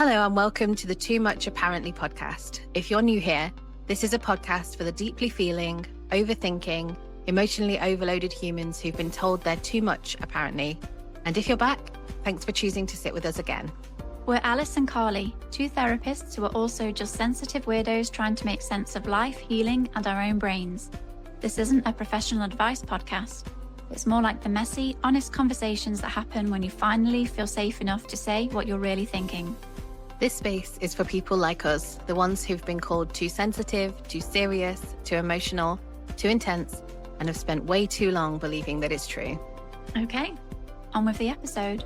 Hello and welcome to the Too Much Apparently podcast. If you're new here, this is a podcast for the deeply feeling, overthinking, emotionally overloaded humans who've been told they're too much apparently. And if you're back, thanks for choosing to sit with us again. We're Alice and Carly, two therapists who are also just sensitive weirdos trying to make sense of life, healing, and our own brains. This isn't a professional advice podcast. It's more like the messy, honest conversations that happen when you finally feel safe enough to say what you're really thinking. This space is for people like us, the ones who've been called too sensitive, too serious, too emotional, too intense, and have spent way too long believing that it's true. Okay, on with the episode.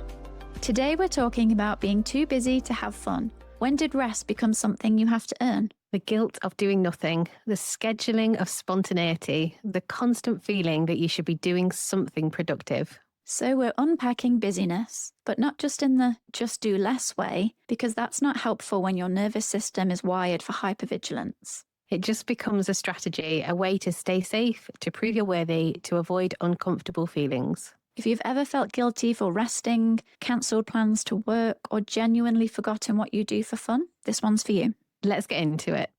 Today we're talking about being too busy to have fun. When did rest become something you have to earn? The guilt of doing nothing, the scheduling of spontaneity, the constant feeling that you should be doing something productive. So we're unpacking busyness, but not just in the just do less way, because that's not helpful when your nervous system is wired for hypervigilance. It just becomes a strategy, a way to stay safe, to prove you're worthy, to avoid uncomfortable feelings. If you've ever felt guilty for resting, cancelled plans to work, or genuinely forgotten what you do for fun, this one's for you. Let's get into it.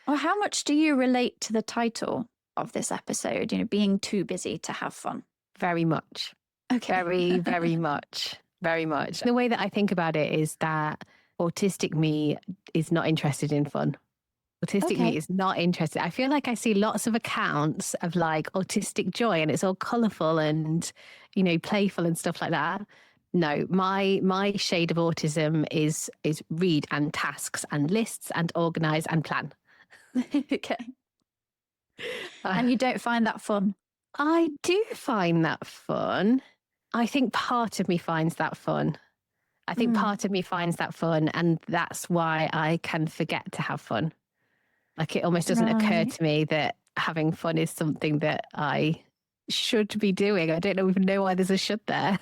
Well, how much do you relate to the title of this episode, being too busy to have fun? Very much. Okay. Very, very much. Very much. The way that I think about it is that autistic me is not interested in fun. Autistic me is not interested. I feel like I see lots of accounts of like autistic joy and it's all colourful and, playful and stuff like that. No, my shade of autism is read and tasks and lists and organise and plan. Okay. And you don't find that fun? I do find that fun. I think part of me finds that fun. And that's why I can forget to have fun. Like it almost doesn't occur to me that having fun is something that I should be doing. I don't even know why there's a should there.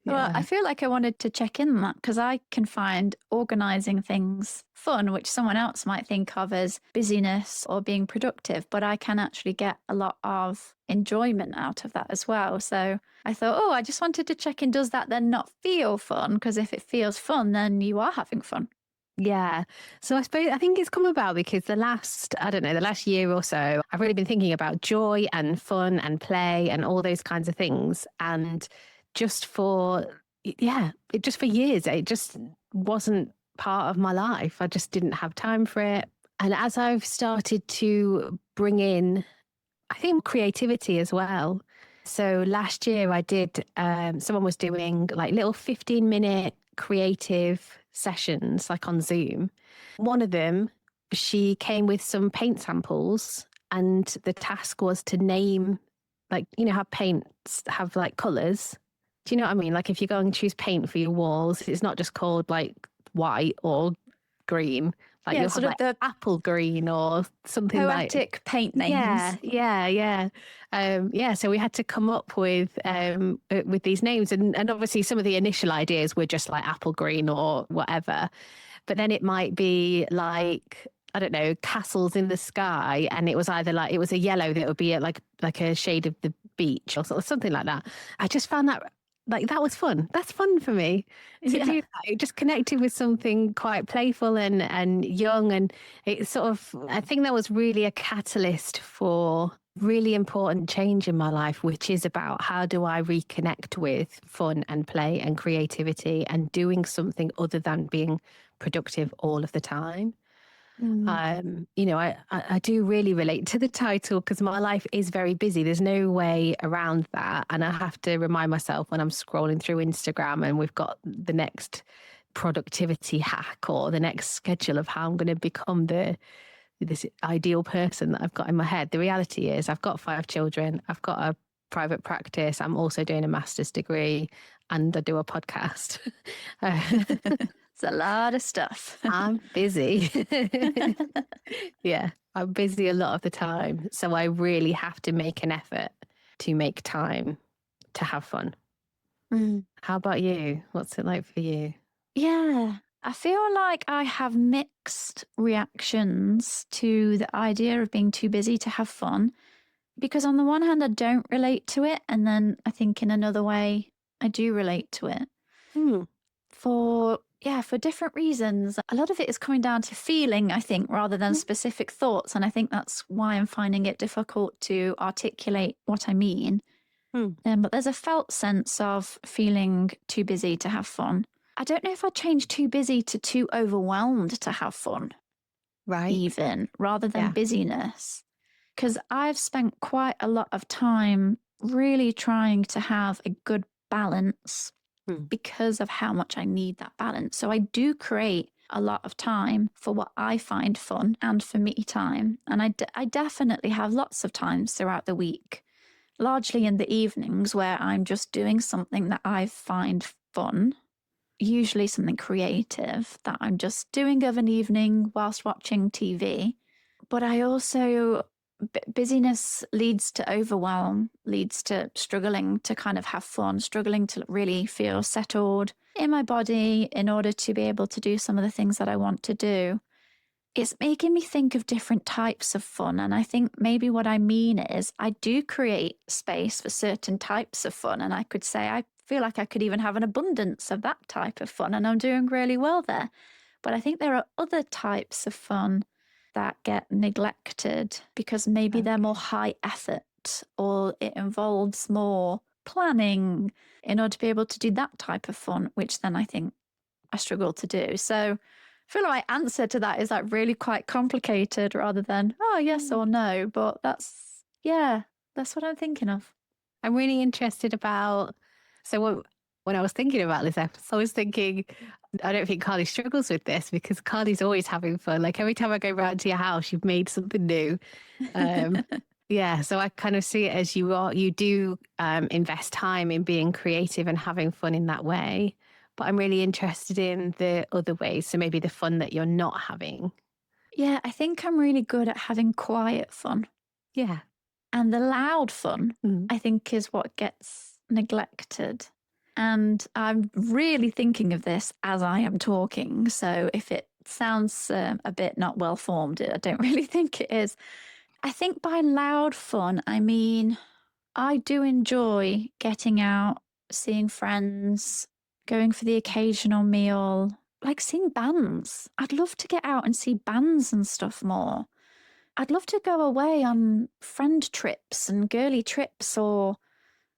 Well, I feel like I wanted to check in on that because I can find organising things fun, which someone else might think of as busyness or being productive, but I can actually get a lot of enjoyment out of that as well. So I thought, I just wanted to check in. Does that then not feel fun? Because if it feels fun, then you are having fun. Yeah. So I think it's come about because the last year or so, I've really been thinking about joy and fun and play and all those kinds of things. And just for years, it just wasn't part of my life. I just didn't have time for it. And as I've started to bring in, I think, creativity as well. So last year I did, someone was doing like little 15-minute creative sessions like on Zoom. One of them, she came with some paint samples and the task was to name, like, how paints have like colours. Do you know what I mean? Like if you go and choose paint for your walls, it's not just called like white or green. Like you'll have like the apple green or something like poetic paint names. Yeah. So we had to come up with these names, and obviously some of the initial ideas were just like apple green or whatever, but then it might be like, I don't know, castles in the sky, and it was either like it was a yellow that would be like a shade of the beach or something like that. I just found that. Like that was fun. That's fun for me to do that. It just connected with something quite playful and young. And it sort of, I think that was really a catalyst for really important change in my life, which is about how do I reconnect with fun and play and creativity and doing something other than being productive all of the time. I do really relate to the title because my life is very busy. There's no way around that. And I have to remind myself when I'm scrolling through Instagram and we've got the next productivity hack or the next schedule of how I'm going to become this ideal person that I've got in my head. The reality is I've got 5 children. I've got a private practice. I'm also doing a master's degree and I do a podcast. It's a lot of stuff. I'm busy. Yeah, I'm busy a lot of the time. So I really have to make an effort to make time to have fun. How about you? What's it like for you? Yeah, I feel like I have mixed reactions to the idea of being too busy to have fun. Because on the one hand, I don't relate to it. And then I think in another way, I do relate to it. For yeah, for different reasons. A lot of it is coming down to feeling, I think, rather than specific thoughts. And I think that's why I'm finding it difficult to articulate what I mean. Mm. But there's a felt sense of feeling too busy to have fun. I don't know if I'd change too busy to too overwhelmed to have fun, Right. even rather than Yeah. busyness. Because I've spent quite a lot of time really trying to have a good balance Mm. because of how much I need that balance. So I do create a lot of time for what I find fun and for me time. And I definitely have lots of times throughout the week, largely in the evenings, where I'm just doing something that I find fun, usually something creative that I'm just doing of an evening whilst watching TV. But I also, busyness leads to overwhelm, leads to struggling to kind of have fun, struggling to really feel settled in my body in order to be able to do some of the things that I want to do. It's making me think of different types of fun. And I think maybe what I mean is I do create space for certain types of fun. And I could say, I feel like I could even have an abundance of that type of fun. And I'm doing really well there. But I think there are other types of fun that get neglected because maybe they're more Okay. high effort or it involves more planning in order to be able to do that type of fun, which then I think I struggle to do. So I feel like my answer to that is like really quite complicated rather than, oh, yes Mm. or no. But yeah, that's what I'm thinking of. I'm really interested about. So when I was thinking about this episode, I was thinking, I don't think Carly struggles with this because Carly's always having fun. Like every time I go round to your house, you've made something new. Um, yeah, so I kind of see it as you do invest time in being creative and having fun in that way. But I'm really interested in the other ways. So maybe the fun that you're not having. Yeah, I think I'm really good at having quiet fun. Yeah. And the loud fun, Mm. I think, is what gets neglected. And I'm really thinking of this as I am talking. So if it sounds a bit not well formed, I don't really think it is. I think by loud fun, I mean, I do enjoy getting out, seeing friends, going for the occasional meal, like seeing bands. I'd love to get out and see bands and stuff more. I'd love to go away on friend trips and girly trips, or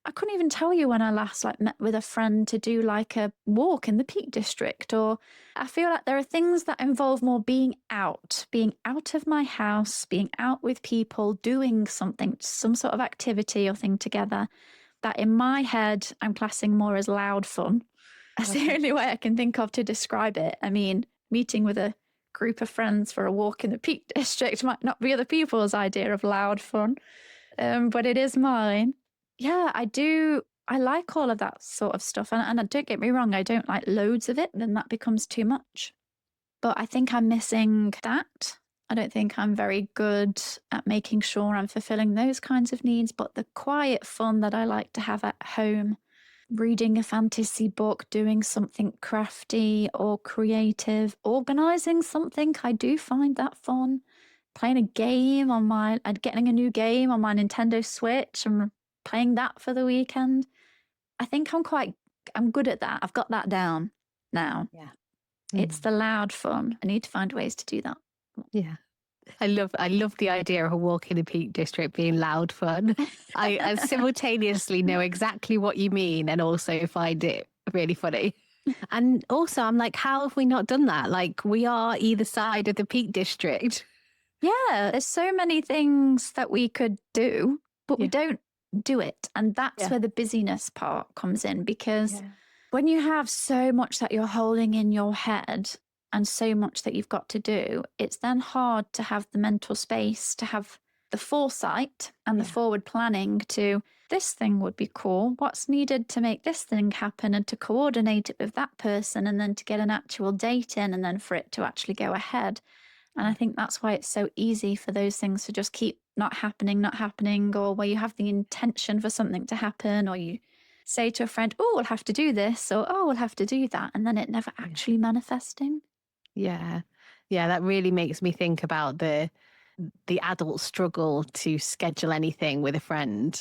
I couldn't even tell you when I last like met with a friend to do like a walk in the Peak District. Or I feel like there are things that involve more being out of my house, being out with people, doing something, some sort of activity or thing together that in my head I'm classing more as loud fun. That's the Okay. only way I can think of to describe it. I mean, meeting with a group of friends for a walk in the Peak District might not be other people's idea of loud fun, but it is mine. Yeah, I do. I like all of that sort of stuff. And don't get me wrong, I don't like loads of it, then that becomes too much. But I think I'm missing that. I don't think I'm very good at making sure I'm fulfilling those kinds of needs. But the quiet fun that I like to have at home, reading a fantasy book, doing something crafty or creative, organizing something, I do find that fun. Playing a game on my, and getting a new game on my Nintendo Switch and playing that for the weekend. I think I'm good at that. I've got that down now. Yeah. It's Mm. the loud fun. I need to find ways to do that. Yeah. I love the idea of a walk in the Peak District being loud fun. I simultaneously know exactly what you mean and also find it really funny. And also I'm like, how have we not done that? Like we are either side of the Peak District. Yeah, there's so many things that we could do, but we Yeah. don't do it. And that's Yeah. where the busyness part comes in because Yeah. when you have so much that you're holding in your head and so much that you've got to do, it's then hard to have the mental space, to have the foresight and the Yeah. forward planning to this thing would be cool. What's needed to make this thing happen and to coordinate it with that person and then to get an actual date in and then for it to actually go ahead. And I think that's why it's so easy for those things to just keep not happening, or where you have the intention for something to happen, or you say to a friend, oh, we'll have to do this, or oh, we'll have to do that. And then it never Yeah. actually manifesting. Yeah. Yeah. That really makes me think about the adult struggle to schedule anything with a friend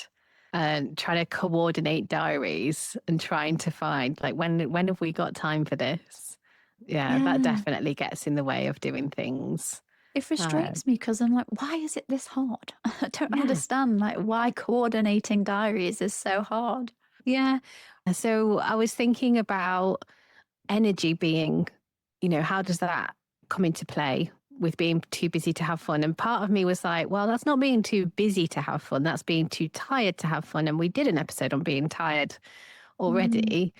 and trying to coordinate diaries and trying to find like when have we got time for this? Yeah, that Yeah. definitely gets in the way of doing things. It Uh, frustrates me because I'm like, why is it this hard? I don't yeah, understand like why coordinating diaries is so hard. yeah. So I was thinking about energy being, how does that come into play with being too busy to have fun? And part of me was like, well, that's not being too busy to have fun. That's being too tired to have fun. And we did an episode on being tired Mm, already.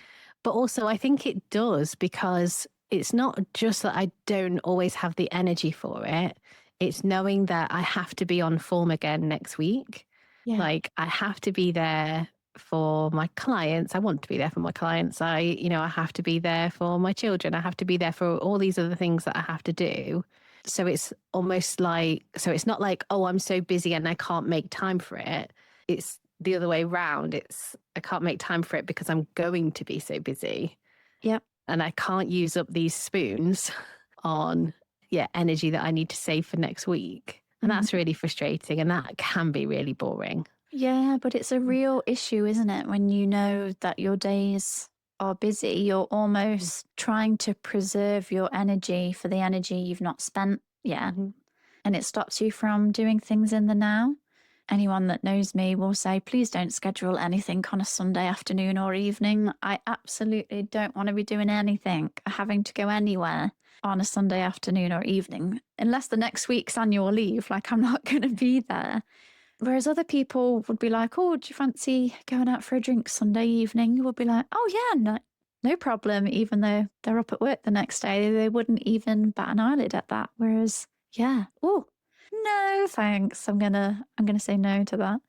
But also, I think it does because it's not just that I don't always have the energy for it, it's knowing that I have to be on form again next week. yeah. Like, I have to be there for my clients. I want to be there for my clients. I have to be there for my children. I have to be there for all these other things that I have to do. So it's almost like, so it's not like, oh, I'm so busy and I can't make time for it. It's the other way round. It's, I can't make time for it because I'm going to be so busy Yep. and I can't use up these spoons on, energy that I need to save for next week. And Mhm. that's really frustrating and that can be really boring. Yeah, but it's a real issue, isn't it? When you know that your days are busy, you're almost trying to preserve your energy for the energy you've not spent yet. Mm-hmm. And it stops you from doing things in the now. Anyone that knows me will say, please don't schedule anything on a Sunday afternoon or evening. I absolutely don't want to be doing anything, having to go anywhere on a Sunday afternoon or evening, unless the next week's annual leave. Like, I'm not going to be there. Whereas other people would be like, oh, do you fancy going out for a drink Sunday evening? You would be like, oh, yeah, no problem. Even though they're up at work the next day, they wouldn't even bat an eyelid at that. Whereas, yeah, oh, no, thanks. I'm gonna say no to that.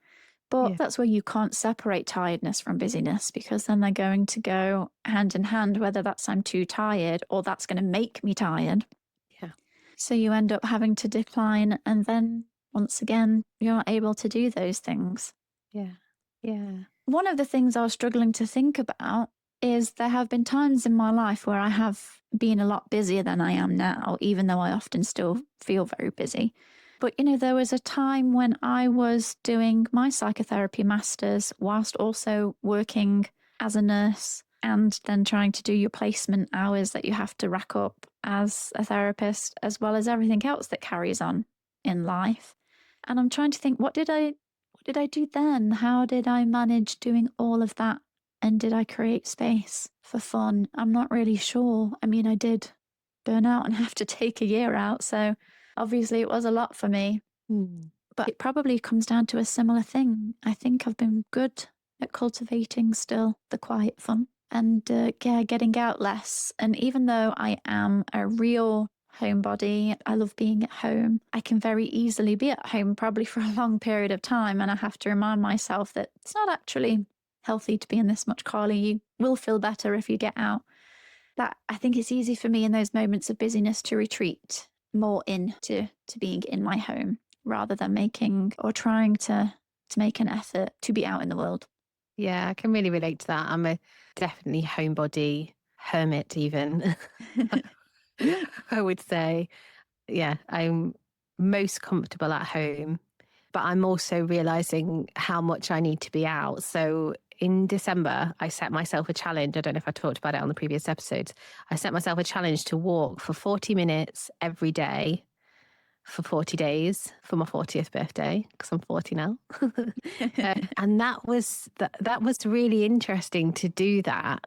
But Yeah. that's where you can't separate tiredness from busyness because then they're going to go hand in hand, whether that's I'm too tired or that's going to make me tired. Yeah. So you end up having to decline. And then once again, you're not able to do those things. Yeah. Yeah. One of the things I was struggling to think about is there have been times in my life where I have been a lot busier than I am now, even though I often still feel very busy. But, there was a time when I was doing my psychotherapy masters whilst also working as a nurse and then trying to do your placement hours that you have to rack up as a therapist, as well as everything else that carries on in life. And I'm trying to think, what did I do then? How did I manage doing all of that? And did I create space for fun? I'm not really sure. I mean, I did burn out and have to take a year out. So obviously it was a lot for me. Mm. But it probably comes down to a similar thing. I think I've been good at cultivating still the quiet fun and getting out less. And even though I am a real homebody, I love being at home. I can very easily be at home probably for a long period of time. And I have to remind myself that it's not actually healthy to be in this much Carly. You will feel better if you get out. That I think it's easy for me in those moments of busyness to retreat more into being in my home rather than making or trying to make an effort to be out in the world. Yeah, I can really relate to that. I'm a definitely homebody, hermit even, I would say. Yeah, I'm most comfortable at home, but I'm also realizing how much I need to be out. So in December, I set myself a challenge. I don't know if I talked about it on the previous episodes. I set myself a challenge to walk for 40 minutes every day for 40 days for my 40th birthday because I'm 40 now. And that was really interesting to do that.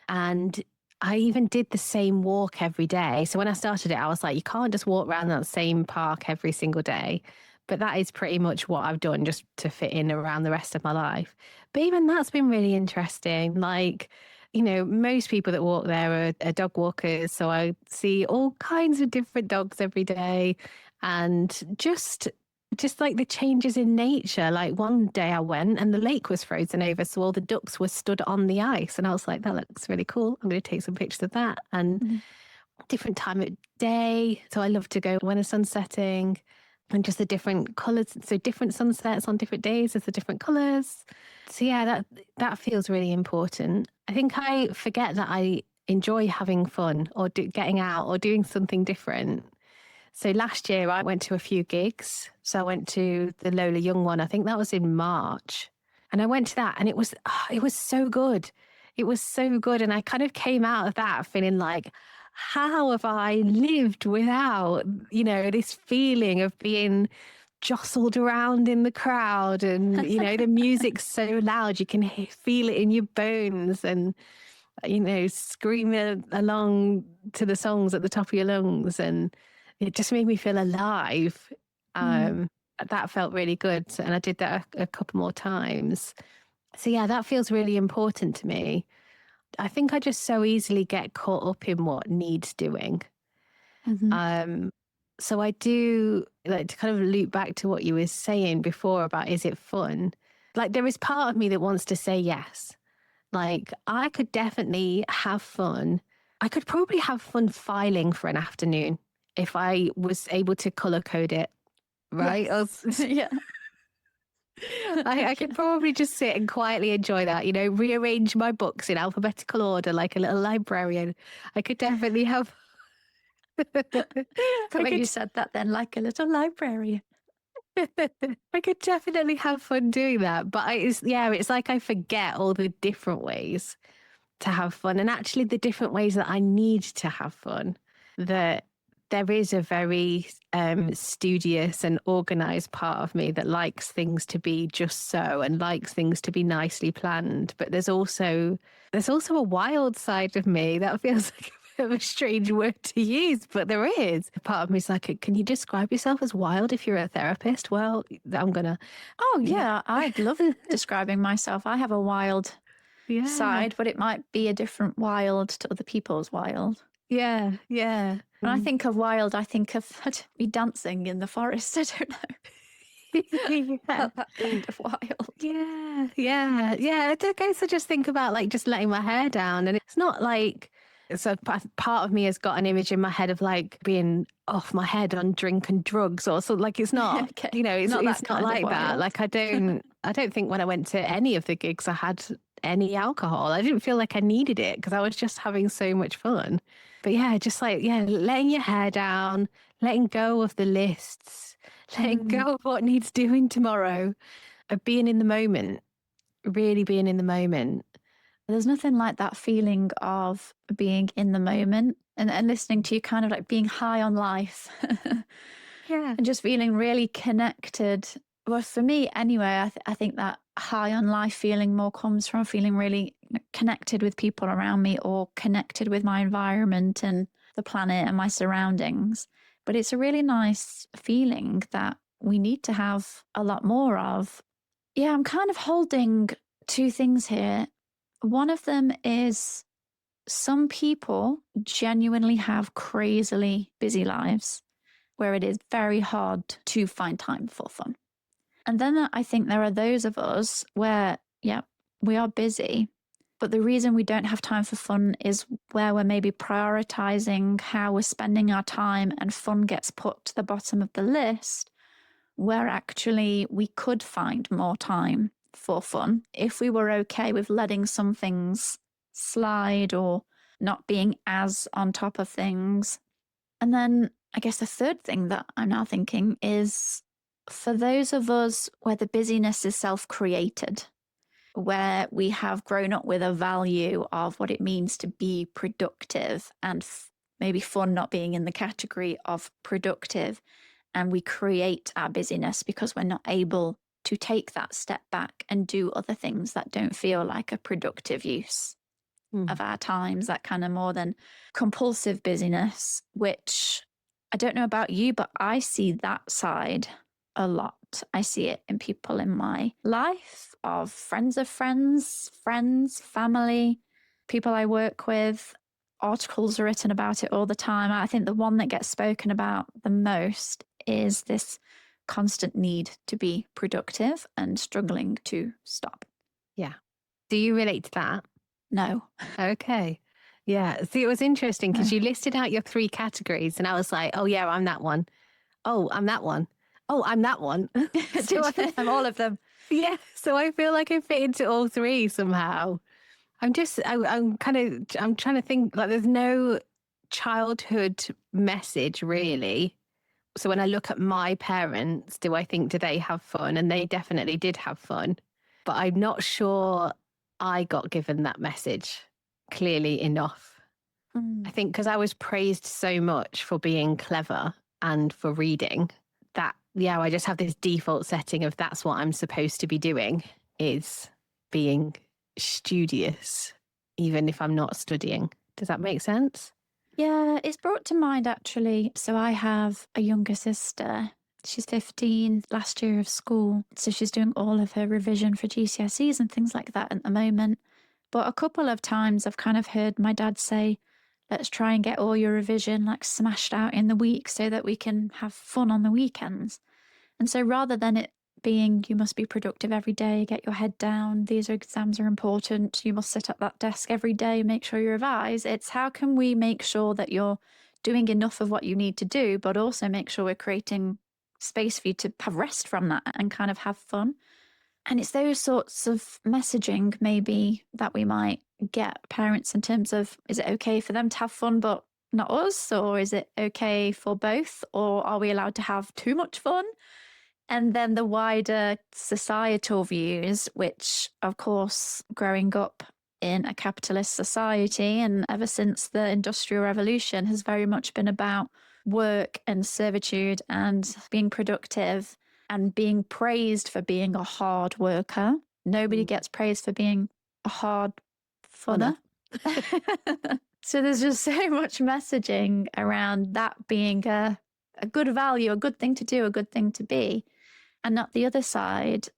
And I even did the same walk every day. So when I started it, I was like, you can't just walk around that same park every single day. But that is pretty much what I've done just to fit in around the rest of my life. But even that's been really interesting. Like, most people that walk there are dog walkers. So I see all kinds of different dogs every day. And just like the changes in nature. Like one day I went and the lake was frozen over, so all the ducks were stood on the ice, and I was like, that looks really cool. I'm going to take some pictures of that. And Mhm. different time of day, so I love to go when the sun's setting, and just the different colours. So different sunsets on different days, there's the different colours. So yeah, that feels really important. I think I forget that I enjoy having fun or getting out or doing something different. So last year I went to a few gigs. So I went to the Lola Young one. I think that was in March. And I went to that and it was so good. It was so good. And I kind of came out of that feeling like, how have I lived without, this feeling of being jostled around in the crowd and, the music's so loud, you can feel it in your bones and, screaming along to the songs at the top of your lungs. And it just made me feel alive. Mm. That felt really good. And I did that a couple more times. So yeah, that feels really important to me. I think I just so easily get caught up in what needs doing. Mhm. So I do like to kind of loop back to what you were saying before about, is it fun? Like there is part of me that wants to say yes. Like I could definitely have fun. I could probably have fun filing for an afternoon if I was able to color code it, right? Yes. Yeah. I could Yeah. probably just sit and quietly enjoy that, rearrange my books in alphabetical order like a little librarian. I could definitely have. The I way you could, said that then, like a little librarian. I could definitely have fun doing that. But it's like I forget all the different ways to have fun and actually the different ways that I need to have fun. That there is a very studious and organized part of me that likes things to be just so and likes things to be nicely planned. But there's also a wild side of me that feels like a bit of a strange word to use, but there is. Part of me is like, can you describe yourself as wild if you're a therapist? Well, I'm gonna, Oh, yeah, yeah. I'd love describing myself. I have a wild yeah, side, but it might be a different wild to other people's wild. yeah, yeah. When I think of wild, I think of me dancing in the forest. I don't know. Yeah. That kind of wild. Yeah, yeah, yeah. I guess I just think about like just letting my hair down, and it's not like so. Part of me has got an image in my head of like being off my head on drink and drugs, or so. Like it's not, Okay. it's Not that it's not kind of like that. wild. Like I don't think when I went to any of the gigs I had any alcohol. I didn't feel like I needed it because I was just having so much fun. But yeah, just like letting your hair down, letting go of the lists, letting Mm. go of what needs doing tomorrow of being in the moment, really being in the moment. There's nothing like that feeling of being in the moment and listening to you kind of like being high on life Yeah. and just feeling really connected. Well, for me, anyway, I think that high on life feeling more comes from feeling really connected with people around me or connected with my environment and the planet and my surroundings. But it's a really nice feeling that we need to have a lot more of. Yeah, I'm kind of holding two things here. One of them is some people genuinely have crazily busy lives where it is very hard to find time for fun. And then I think there are those of us where, yeah, we are busy, but the reason we don't have time for fun is where we're maybe prioritizing how we're spending our time and fun gets put to the bottom of the list, where actually we could find more time for fun if we were okay with letting some things slide or not being as on top of things. And then I guess the third thing that I'm now thinking is for those of us where the busyness is self created, where we have grown up with a value of what it means to be productive and maybe fun not being in the category of productive. And we create our busyness because we're not able to take that step back and do other things that don't feel like a productive use of our times, that kind of more than compulsive busyness, which I don't know about you, but I see that side a lot. I see it in people in my life of friends, family, people I work with. Articles are written about it all the time. I think the one that gets spoken about the most is this constant need to be productive and struggling to stop. Yeah. Do you relate to that? No. Okay. Yeah. See, it was interesting because No. you listed out your three categories and I was like, oh, yeah, I'm that one. Oh, I'm that one. Oh, I'm that one. I'm all of them. Yeah. So I feel like I fit into all three somehow. I'm trying to think like there's no childhood message really. So when I look at my parents, do they have fun? And they definitely did have fun. But I'm not sure I got given that message clearly enough. I Mm. think because I was praised so much for being clever and for reading that, yeah, I just have this default setting of that's what I'm supposed to be doing is being studious, even if I'm not studying. Does that make sense? Yeah, it's brought to mind actually. So I have a younger sister. She's 15, last year of school. So she's doing all of her revision for GCSEs and things like that at the moment. But a couple of times I've kind of heard my dad say, let's try and get all your revision like smashed out in the week so that we can have fun on the weekends. And so rather than it being you must be productive every day, get your head down, these exams are important, you must sit at that desk every day, make sure you revise, it's how can we make sure that you're doing enough of what you need to do, but also make sure we're creating space for you to have rest from that and kind of have fun. And it's those sorts of messaging maybe that we might get parents in terms of is it okay for them to have fun but not us? Or is it okay for both? Or are we allowed to have too much fun? And then the wider societal views, which, of course, growing up in a capitalist society and ever since the Industrial Revolution has very much been about work and servitude and being productive and being praised for being a hard worker. Nobody Mm. gets praised for being a hard Funner. funner. So there's just so much messaging around that being a good value, a good thing to do, a good thing to be. And at the other side,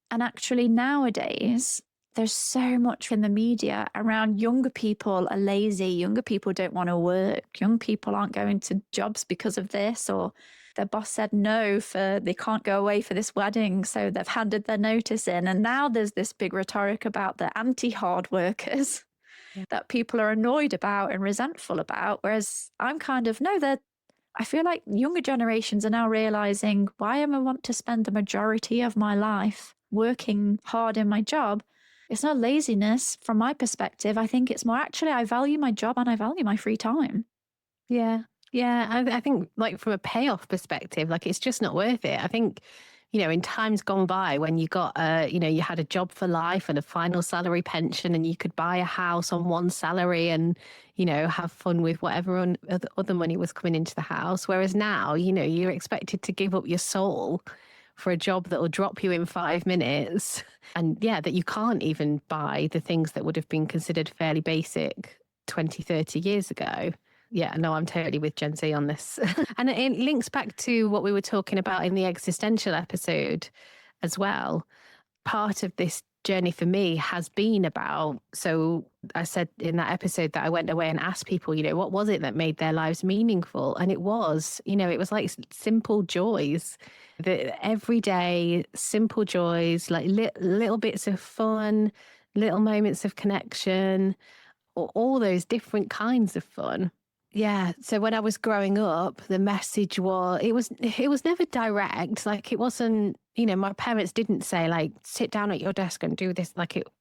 and actually nowadays, there's so much in the media around younger people are lazy, younger people don't want to work, young people aren't going to jobs because of this, or their boss said no for they can't go away for this wedding, so they've handed their notice in. And now there's this big rhetoric about the anti-hard workers Yeah. that people are annoyed about and resentful about. Whereas I'm kind of, no, they're I feel like younger generations are now realizing why am I want to spend the majority of my life working hard in my job? It's not laziness from my perspective. I think it's more actually I value my job and I value my free time. Yeah. Yeah. I think, like, from a payoff perspective, like, it's just not worth it. I think, in times gone by when you got, you had a job for life and a final salary pension and you could buy a house on one salary and, have fun with whatever other money was coming into the house. Whereas now, you're expected to give up your soul for a job that will drop you in 5 minutes. And yeah, that you can't even buy the things that would have been considered fairly basic 20, 30 years ago. Yeah, no, I'm totally with Gen Z on this. And it links back to what we were talking about in the existential episode as well. Part of this journey for me has been about, so I said in that episode that I went away and asked people, what was it that made their lives meaningful? And it was like simple joys, the everyday simple joys, like little bits of fun, little moments of connection, or all those different kinds of fun. Yeah. So when I was growing up, the message was it was never direct. Like, it wasn't, my parents didn't say like sit down at your desk and do this.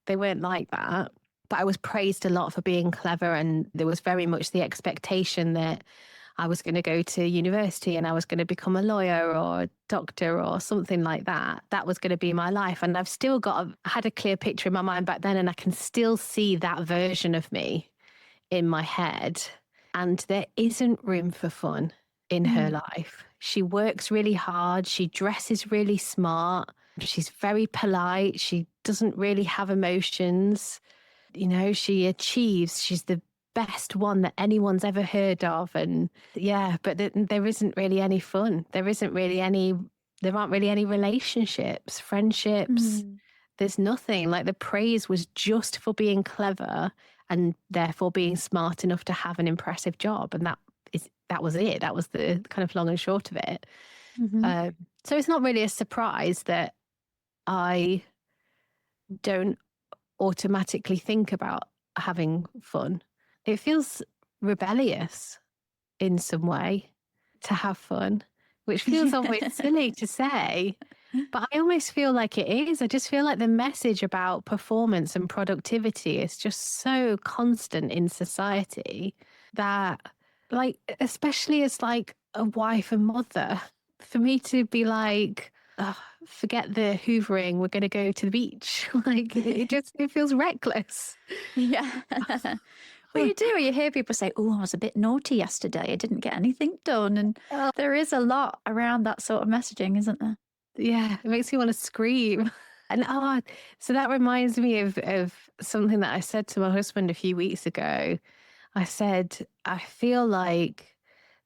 They weren't like that. But I was praised a lot for being clever, and there was very much the expectation that I was going to go to university and I was going to become a lawyer or a doctor or something like that. That was going to be my life. And I've still had a clear picture in my mind back then, and I can still see that version of me in my head. And there isn't room for fun in her Mm. life. She works really hard. She dresses really smart. She's very polite. She doesn't really have emotions. She achieves. She's the best one that anyone's ever heard of. And yeah, but there isn't really any fun. There aren't really any relationships, friendships. Mm. There's nothing. Like, the praise was just for being clever and therefore being smart enough to have an impressive job. And that was it. That was the kind of long and short of it. Hmm. So it's not really a surprise that I don't automatically think about having fun. It feels rebellious in some way to have fun, which feels almost silly to say, but I almost feel like it is. I just feel like the message about performance and productivity is just so constant in society that, like, especially as like a wife and mother, for me to be like, "Ugh, forget the hoovering, we're going to go to the beach." Like, it feels reckless. Yeah. Well, you do. You hear people say, oh, I was a bit naughty yesterday. I didn't get anything done. And Oh, there is a lot around that sort of messaging, isn't there? yeah, it makes me want to scream. And so that reminds me of something that I said to my husband a few weeks ago. I said, I feel like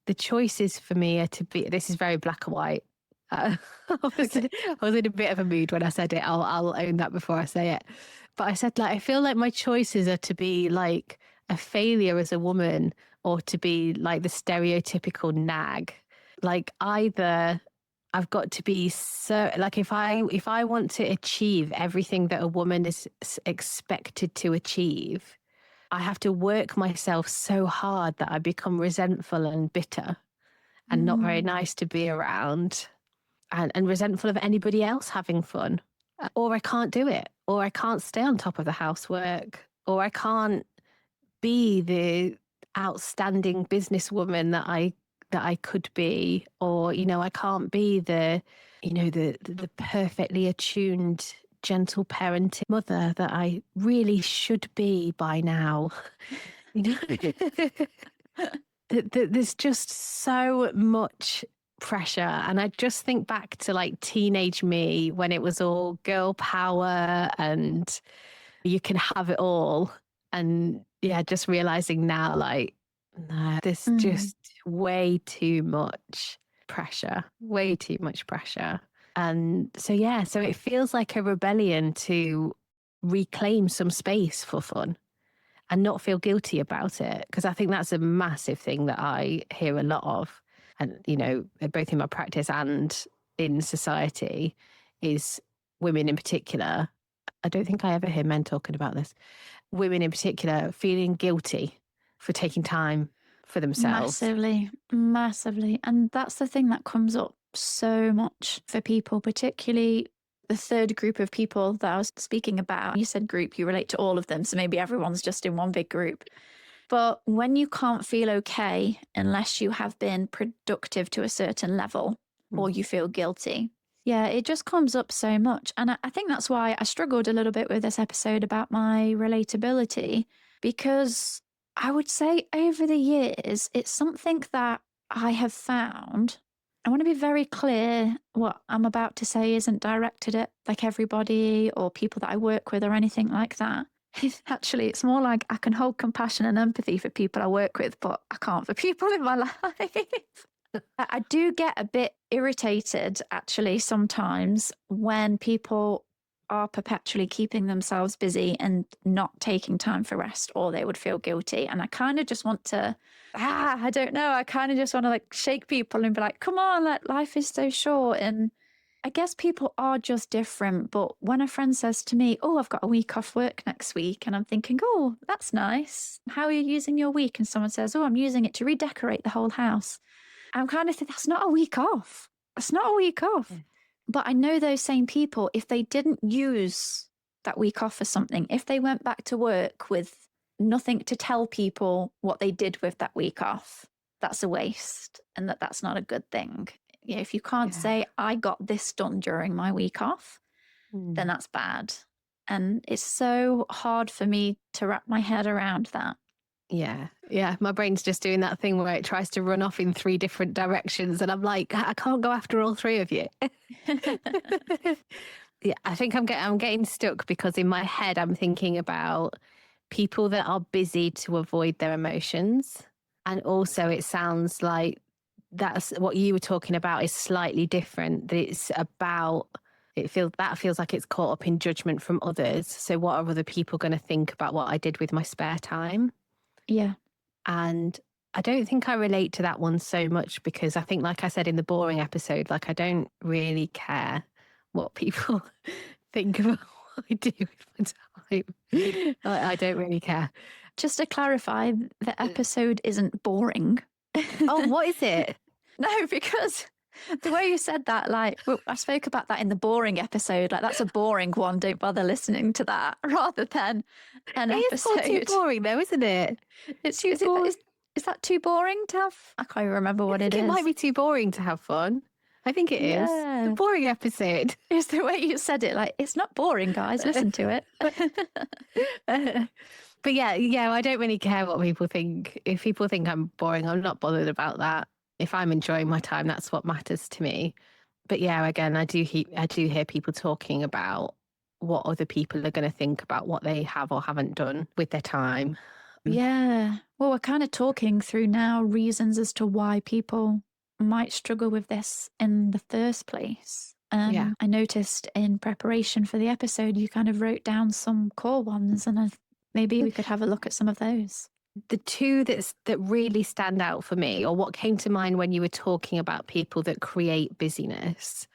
the choices for me are to be, this is very black and white. Okay. I was in a bit of a mood when I said it. I'll own that before I say it. But I said, like, I feel like my choices are to be like a failure as a woman or to be like the stereotypical nag. Like either I've got to be so like if I want to achieve everything that a woman is expected to achieve, I have to work myself so hard that I become resentful and bitter and not very Mm. nice to be around and resentful of anybody else having fun. Or I can't do it, or I can't stay on top of the housework, or I can't be the outstanding businesswoman that I could be, or I can't be the perfectly attuned gentle parenting mother that I really should be by now. you know there's just so much pressure, and I just think back to like teenage me when it was all girl power and you can have it all. And yeah, just realizing now, like, no, there's Mm. just way too much pressure, way too much pressure. And so, yeah, so it feels like a rebellion to reclaim some space for fun and not feel guilty about it. Because I think that's a massive thing that I hear a lot of. And, both in my practice and in society, is women in particular. I don't think I ever hear men talking about this. Women in particular feeling guilty for taking time for themselves. Massively, massively. And that's the thing that comes up so much for people, particularly the third group of people that I was speaking about. You said group, you relate to all of them. So maybe everyone's just in one big group. But when you can't feel okay unless you have been productive to a certain level or you feel guilty, yeah, it just comes up so much. And I think that's why I struggled a little bit with this episode about my relatability, because I would say over the years, it's something that I have found. I want to be very clear, what I'm about to say isn't directed at like everybody or people that I work with or anything like that. Actually, it's more like I can hold compassion and empathy for people I work with, but I can't for people in my life. I do get a bit irritated actually sometimes when people are perpetually keeping themselves busy and not taking time for rest, or they would feel guilty. And I kind of just want to, I don't know, I kind of just want to like shake people and be like, come on, like life is so short. And I guess people are just different. But when a friend says to me, oh, I've got a week off work next week, and I'm thinking, oh, that's nice. How are you using your week? And someone says, oh, I'm using it to redecorate the whole house. I'm kind of thinking, that's not a week off. That's not a week off. Yeah. But I know those same people, if they didn't use that week off for something, if they went back to work with nothing to tell people what they did with that week off, that's a waste, and that's not a good thing. If you can't say, I got this done during my week off, then that's bad. And it's so hard for me to wrap my head around that. Yeah. Yeah. My brain's just doing that thing where it tries to run off in 3 different directions. And I'm like, I can't go after all 3 of you. Yeah. I think I'm getting stuck because in my head, I'm thinking about people that are busy to avoid their emotions. And also, it sounds like that's what you were talking about is slightly different. That it's about, feels like it's caught up in judgment from others. So, what are other people going to think about what I did with my spare time? Yeah. And I don't think I relate to that one so much because I think, like I said in the boring episode, like I don't really care what people think about what I do with my time. I don't really care. Just to clarify, the episode isn't boring. Oh, what is it? No, because the way you said that, like, well, I spoke about that in the boring episode. Like, that's a boring one. Don't bother listening to that. Rather than an It is far too episode. boring, though, isn't it? It's Too boring. is that too boring to have? I can't even remember what I it think it is. might be too boring to have fun. I think it is. Yeah. A boring episode. It's the way you said it. Like, it's not boring, guys. Listen to it. But yeah, I don't really care what people think. If people think I'm boring, I'm not bothered about that. If I'm enjoying my time, that's what matters to me. But yeah, again, I do hear people talking about what other people are going to think about what they have or haven't done with their time. Yeah. Well, we're kind of talking through now reasons as to why people might struggle with this in the first place. Yeah. I noticed in preparation for the episode, you kind of wrote down some core ones, and maybe we could have a look at some of those. The two that really stand out for me, or what came to mind when you were talking about people that create busyness,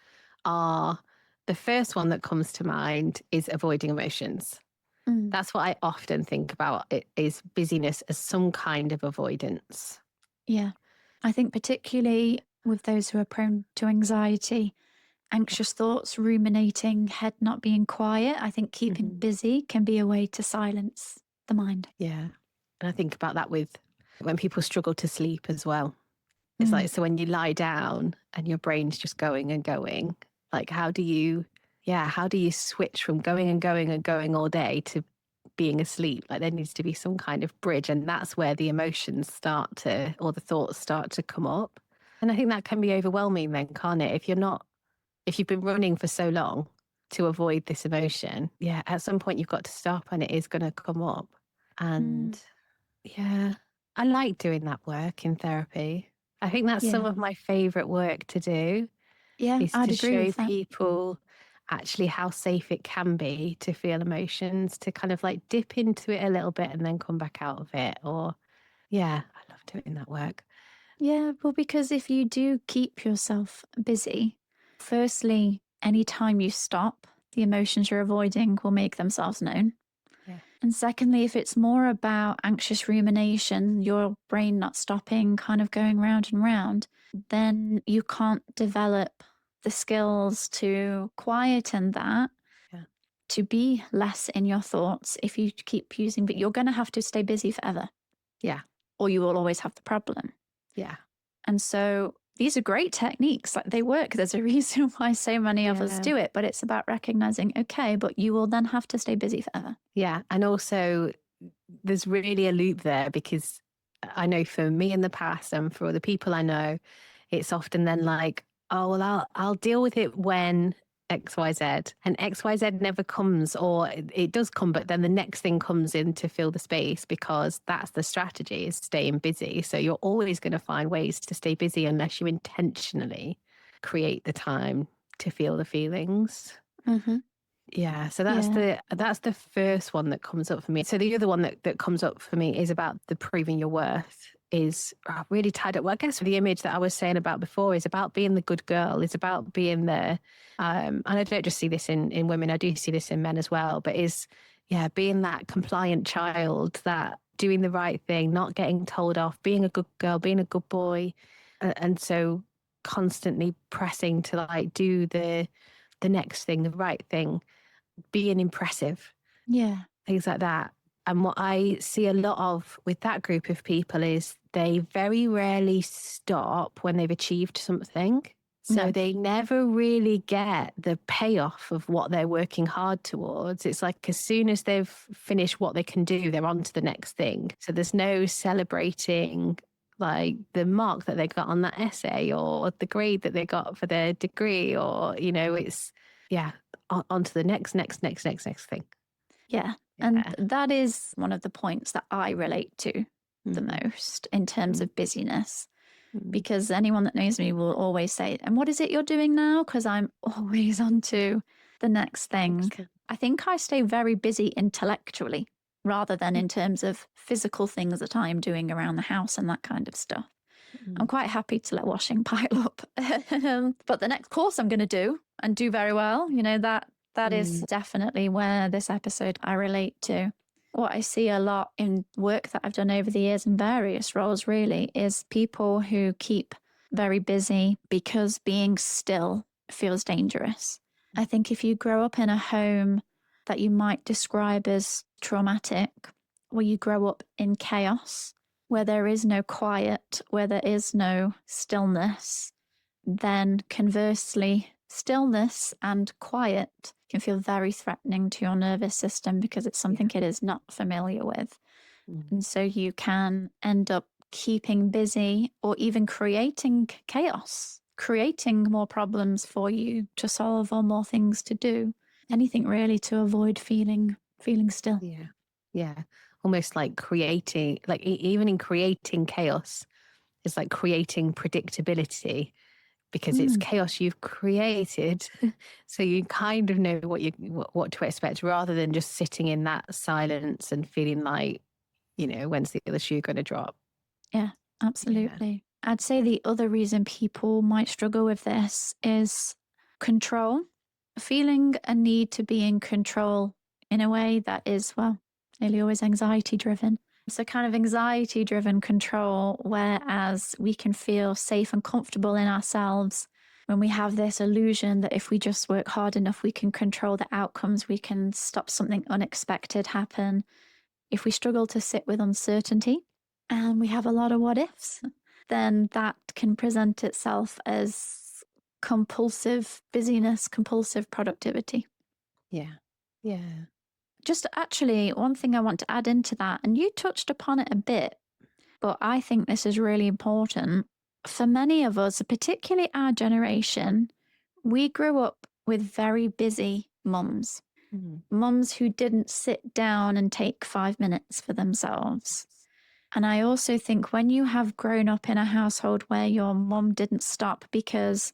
are the first one that comes to mind is avoiding emotions. Mm, That's what I often think about. It is busyness as some kind of avoidance. yeah. I think particularly with those who are prone to anxiety, anxious thoughts, ruminating, head not being quiet, I think keeping Mhm. busy can be a way to silence the mind. Yeah. And I think about that with when people struggle to sleep as well. It's Mm, like, so when you lie down and your brain's just going and going, like, how do you switch from going and going and going all day to being asleep? Like, there needs to be some kind of bridge. And that's where the emotions start to, or the thoughts start to come up. And I think that can be overwhelming then, can't it? If you've been running for so long to avoid this emotion, yeah, at some point you've got to stop and it is going to come up. mm, And yeah, I like doing that work in therapy. I think that's some yeah. of my favorite work to do, Yeah, is I'd to agree show with that. people actually how safe it can be to feel emotions, to kind of like dip into it a little bit and then come back out of it. Or, yeah, I love doing that work. Yeah, well, because if you do keep yourself busy, firstly, any time you stop, the emotions you're avoiding will make themselves known. Yeah. And secondly, if it's more about anxious rumination, your brain not stopping, kind of going round and round, then you can't develop the skills to quieten that, Yeah. to be less in your thoughts if you keep using, but you're going to have to stay busy forever, Yeah. or you will always have the problem. Yeah. And so these are great techniques. Like they work. There's a reason why so many of us Yeah. do it, but it's about recognizing, okay, but you will then have to stay busy forever. Yeah. And also, there's really a loop there, because I know for me in the past and for other people I know, it's often then like, oh, well, I'll deal with it when XYZ, and XYZ never comes, or it does come, but then the next thing comes in to fill the space, because that's the strategy, is staying busy. So you're always going to find ways to stay busy unless you intentionally create the time to feel the feelings. Mm-hmm. Yeah, so Yeah. that's the first one that comes up for me. So the other one that comes up for me is about the proving your worth, is really tied up. Well, I guess the image that I was saying about before is about being the good girl, is about being there. And I don't just see this in women, I do see this in men as well, but is, yeah, being that compliant child, that doing the right thing, not getting told off, being a good girl, being a good boy. And so constantly pressing to like do the next thing, the right thing, being impressive, Yeah. things like that. And what I see a lot of with that group of people is they very rarely stop when they've achieved something. So No. they never really get the payoff of what they're working hard towards. It's like as soon as they've finished what they can do, they're on to the next thing. So there's no celebrating like the mark that they got on that essay, or the grade that they got for their degree, or, it's, yeah, on to the next thing. Yeah. And Yeah. that is one of the points that I relate to the Mm, most in terms mm, of busyness, mm. because anyone that knows me will always say, and what is it you're doing now? Because I'm always on to the next thing. Excellent. I think I stay very busy intellectually rather than in terms of physical things that I'm doing around the house and that kind of stuff. I'm Mm, quite happy to let washing pile up. But the next course I'm going to do and do very well, that is mm, definitely where this episode I relate to. What I see a lot in work that I've done over the years in various roles really is people who keep very busy because being still feels dangerous. I think if you grow up in a home that you might describe as traumatic, where you grow up in chaos, where there is no quiet, where there is no stillness, then conversely, stillness and quiet can feel very threatening to your nervous system because it's something it is not familiar with. And so you can end up keeping busy or even creating chaos, creating more problems for you to solve or more things to do. Anything really to avoid feeling still. Yeah. Yeah. Almost like creating, like even in creating chaos, it's like creating predictability because it's chaos you've created. So you kind of know what to expect rather than just sitting in that silence and feeling like, when's the other shoe going to drop? Yeah, absolutely. I'd say the other reason people might struggle with this is control, feeling a need to be in control in a way that is, well, nearly always anxiety driven. So, kind of anxiety driven control, whereas we can feel safe and comfortable in ourselves when we have this illusion that if we just work hard enough, we can control the outcomes, we can stop something unexpected happen. If we struggle to sit with uncertainty and we have a lot of what ifs, then that can present itself as compulsive busyness, compulsive productivity. Yeah. Yeah. Just actually, one thing I want to add into that, and you touched upon it a bit, but I think this is really important. For many of us, particularly our generation, we grew up with very busy mums, mums who didn't sit down and take 5 minutes for themselves. And I also think when you have grown up in a household where your mum didn't stop because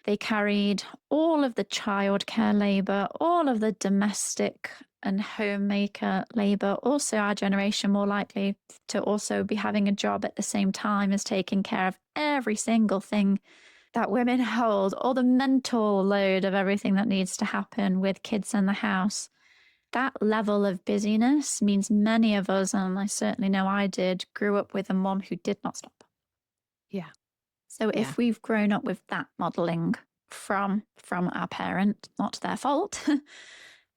they carried all of the childcare labor, all of the domestic and homemaker labor, also our generation more likely to also be having a job at the same time as taking care of every single thing that women hold, all the mental load of everything that needs to happen with kids in the house. That level of busyness means many of us, and I certainly know I did, grew up with a mom who did not stop. Yeah. So if we've grown up with that modeling from our parent, not their fault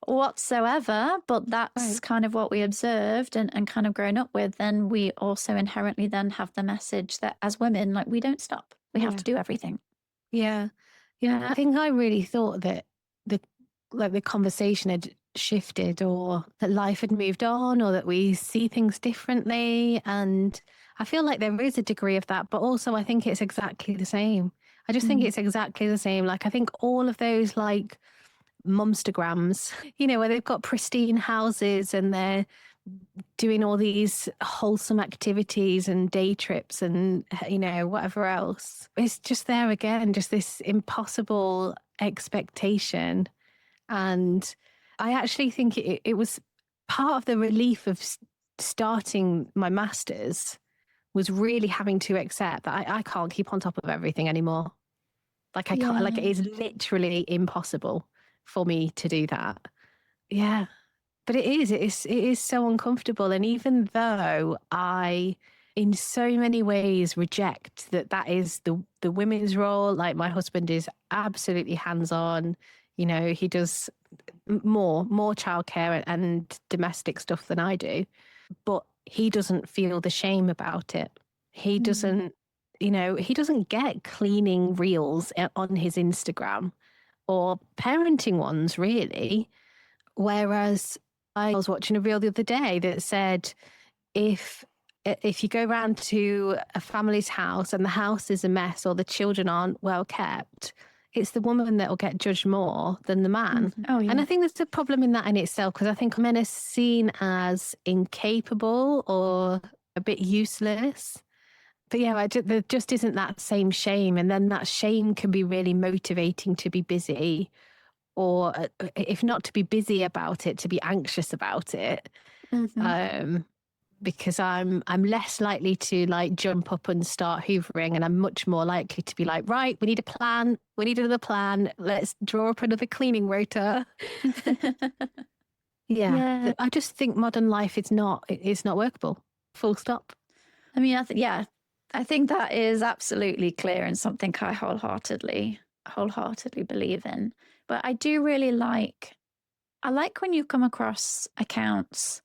whatsoever, but that's kind of what we observed and kind of grown up with, then we also inherently then have the message that as women, like we don't stop. We have to do everything. Yeah. Yeah. I think I really thought that the conversation had shifted or that life had moved on or that we see things differently. And I feel like there is a degree of that, but also I think it's exactly the same. I just think it's exactly the same. Like I think all of those like mumstagrams, where they've got pristine houses and they're doing all these wholesome activities and day trips and, whatever else. It's just there again, just this impossible expectation. And I actually think it was part of the relief of starting my master's was really having to accept that I can't keep on top of everything anymore. Like I can't, like it is literally impossible for me to do that. Yeah. But it is so uncomfortable. And even though I, in so many ways, reject that is the women's role, like my husband is absolutely hands-on, he does more childcare and domestic stuff than I do, but he doesn't feel the shame about it. He doesn't, he doesn't get cleaning reels on his Instagram or parenting ones, really. Whereas I was watching a reel the other day that said if you go round to a family's house and the house is a mess or the children aren't well kept, it's the woman that will get judged more than the man. Oh, yeah. And I think there's a problem in that in itself because I think men are seen as incapable or a bit useless. But yeah, there just isn't that same shame. And then that shame can be really motivating to be busy, or if not to be busy about it, to be anxious about it. Because I'm less likely to like jump up and start hoovering, and I'm much more likely to be like, right, we need a plan. We need another plan. Let's draw up another cleaning rota. Yeah. I just think modern life is not workable. Full stop. I mean, I think that is absolutely clear and something I wholeheartedly believe in. But I do really I like when you come across accounts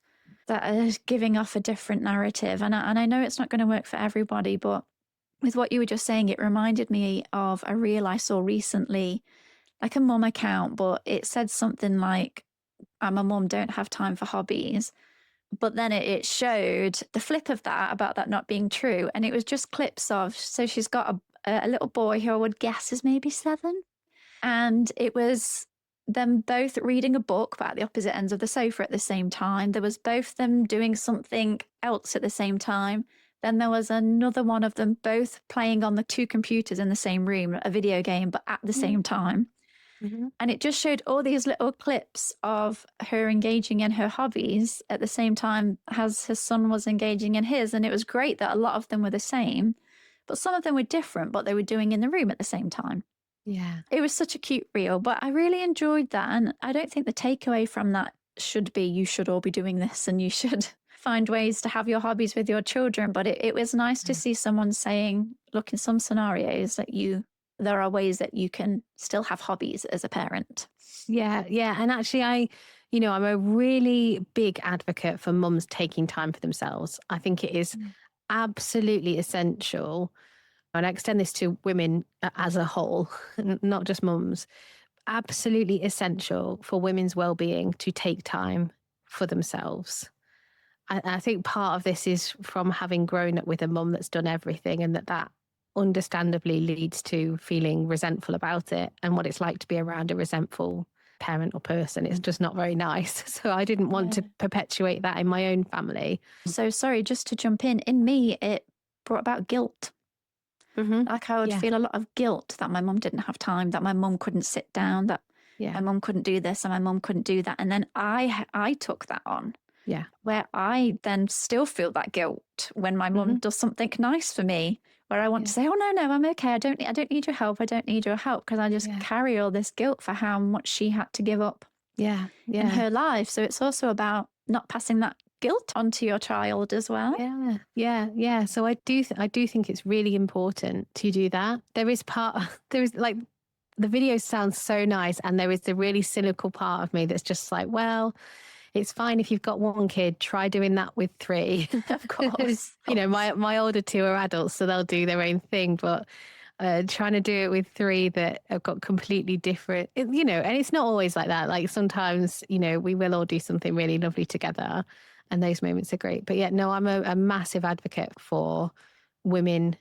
that are giving off a different narrative. And I know it's not going to work for everybody, but with what you were just saying, it reminded me of a reel I saw recently. like a mum account, but it said something like, I'm a mum, don't have time for hobbies. But then it showed the flip of that, about that not being true. And it was just clips of, so she's got a little boy who I would guess is maybe 7. And it was them both reading a book, but at the opposite ends of the sofa at the same time. There was both them doing something else at the same time. Then there was another one of them both playing on the 2 computers in the same room, a video game, but at the same time. Mm-hmm. And it just showed all these little clips of her engaging in her hobbies at the same time as her son was engaging in his. And it was great that a lot of them were the same, but some of them were different, what they were doing in the room at the same time. Yeah. It was such a cute reel, but I really enjoyed that. And I don't think the takeaway from that should be you should all be doing this and you should find ways to have your hobbies with your children. But it was nice to see someone saying, look, in some scenarios that there are ways that you can still have hobbies as a parent. Yeah. Yeah. And actually, I'm a really big advocate for mums taking time for themselves. I think it is absolutely essential. And I extend this to women as a whole, not just mums. Absolutely essential for women's well-being to take time for themselves. I think part of this is from having grown up with a mum that's done everything, and that understandably leads to feeling resentful about it and what it's like to be around a resentful parent or person. It's just not very nice. So I didn't want to perpetuate that in my own family. So sorry, just to jump in me, it brought about guilt. Mm-hmm. Like I would feel a lot of guilt that my mum didn't have time, that my mum couldn't sit down, that my mum couldn't do this and my mum couldn't do that. And then I took that on. Yeah. Where I then still feel that guilt when my mum does something nice for me, where I want to say, oh, no, I'm okay. I don't need your help. I don't need your help, because I just carry all this guilt for how much she had to give up in her life. So it's also about not passing that guilt onto your child as well. Yeah. So I do think it's really important to do that. There is like, the video sounds so nice, and there is the really cynical part of me that's just like, well, it's fine if you've got 1 kid, try doing that with 3. Of course. My older 2 are adults, so they'll do their own thing, but trying to do it with 3 that have got completely different, and it's not always like that. Like sometimes, we will all do something really lovely together, and those moments are great. But no, I'm a massive advocate for women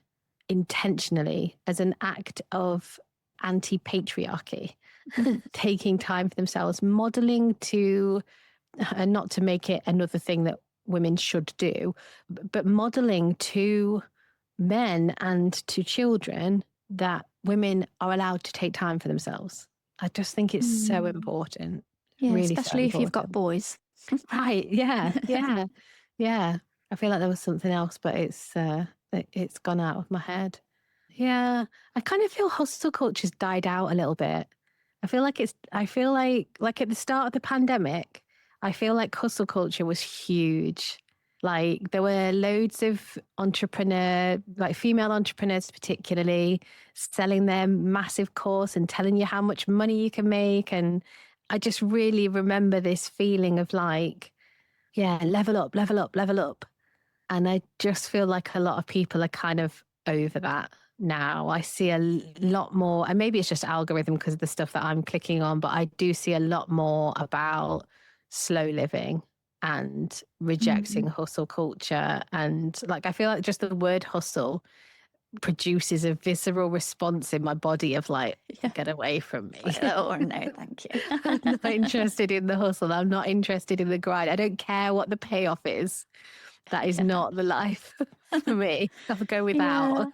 intentionally, as an act of anti-patriarchy, taking time for themselves, modeling to, and not to make it another thing that women should do, but modeling to men and to children that women are allowed to take time for themselves. I just think it's so important. Yeah, really especially if you've got boys. Right. Yeah. I feel like there was something else, but it's gone out of my head. Yeah. I kind of feel hustle culture's died out a little bit. I feel like at the start of the pandemic, I feel like hustle culture was huge. Like there were loads of female entrepreneurs particularly, selling their massive course and telling you how much money you can make. And I just really remember this feeling of like, level up, level up, level up. And I just feel like a lot of people are kind of over that now. I see a lot more, and maybe it's just algorithm because of the stuff that I'm clicking on, but I do see a lot more about slow living and rejecting hustle culture. And like, I feel like just the word hustle produces a visceral response in my body of like, get away from me. Oh, no, thank you. I'm not interested in the hustle. I'm not interested in the grind. I don't care what the payoff is. That is not the life for me. I'll go without.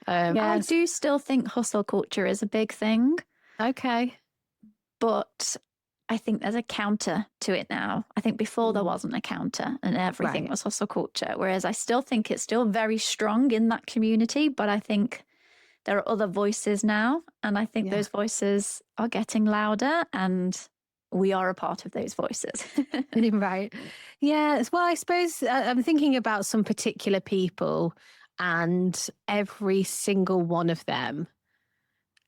I do still think hustle culture is a big thing. Okay. But I think there's a counter to it now. I think before there wasn't a counter and everything was hustle culture. Whereas I still think it's still very strong in that community. But I think there are other voices now. And I think those voices are getting louder, and we are a part of those voices. Right. Yeah. Well, I suppose I'm thinking about some particular people, and every single one of them,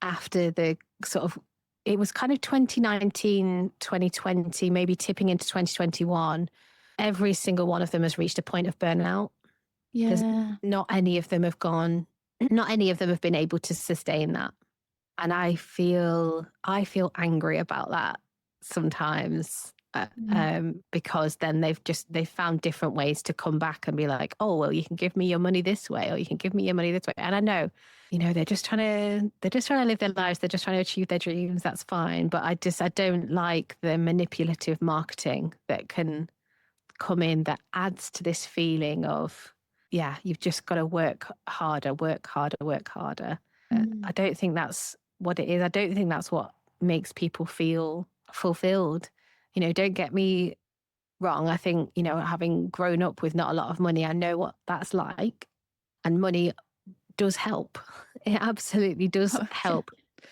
after the sort of, it was kind of 2019, 2020, maybe tipping into 2021, every single one of them has reached a point of burnout. Yeah. Not any of them have been able to sustain that. And I feel angry about that sometimes. Because then they've found different ways to come back and be like, oh well, you can give me your money this way, or you can give me your money this way. And I know, they're just trying to live their lives. They're just trying to achieve their dreams. That's fine. But I don't like the manipulative marketing that can come in that adds to this feeling of, yeah, you've just got to work harder, work harder, work harder. I don't think that's what it is. I don't think that's what makes people feel fulfilled. Don't get me wrong. I think, having grown up with not a lot of money, I know what that's like. And money does help. It absolutely does Oh, yeah. help.